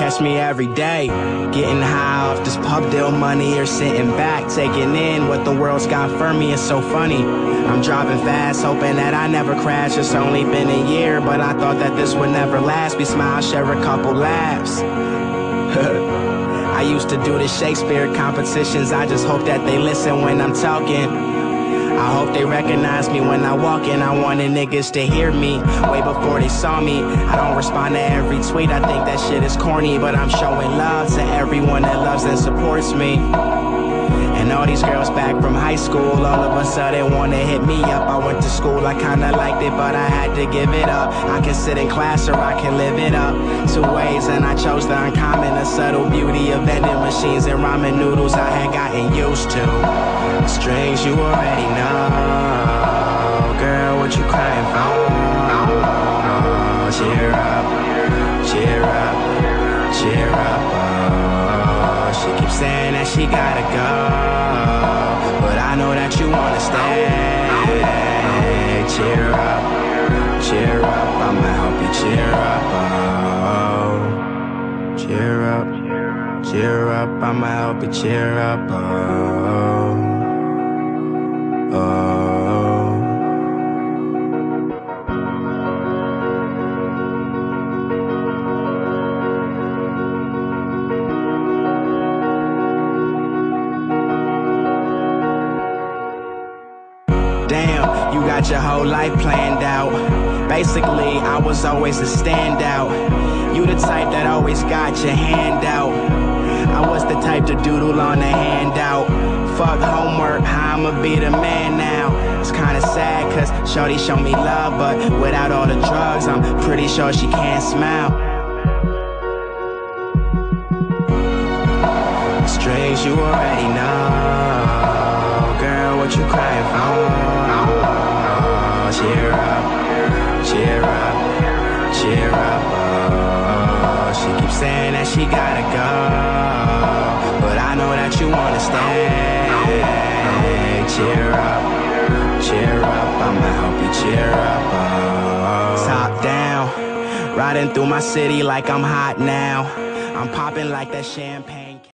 catch me every day, getting high off this pub deal money or sitting back, taking in what the world's got for me. It's so funny. I'm driving fast, hoping that I never crash. It's only been a year, but I thought that this would never last. We smile, share a couple laughs. I used to do the Shakespeare competitions. I just hope that they listen when I'm talking. I hope they recognize me when I walk in. I wanted niggas to hear me way before they saw me. I don't respond to every tweet, I think that shit is corny, but I'm showing love to everyone that loves and supports me. And all these girls back from high school, all of a sudden wanna hit me up. I went to school, I kinda liked it, but I had to give it up. I can sit in class or I can live it up. Two ways, and I chose the uncommon, the subtle beauty of vending machines and ramen noodles I had gotten used to. The strings you already know. Girl, what you crying for? Cheer up, cheer up, cheer up. Oh, she keeps saying that she gotta go, but I know that you wanna stay. Cheer up, cheer up, I'ma help you cheer up. Oh, cheer up, cheer up, I'ma help you cheer up. Oh. Damn, you got your whole life planned out. Basically, I was always a standout. You the type that always got your hand out. I was the type to doodle on the handout. Fuck homework, how I'ma be the man now. It's kinda sad cause shorty showed me love, but without all the drugs, I'm pretty sure she can't smile. The strings you already know. Girl, what you crying for? Cheer up, cheer up, cheer up. Oh, she keeps saying that she gotta go, but I know that you wanna stay. Cheer up, cheer up, I'ma help you cheer up. Oh. Top down, riding through my city like I'm hot now. I'm popping like that champagne.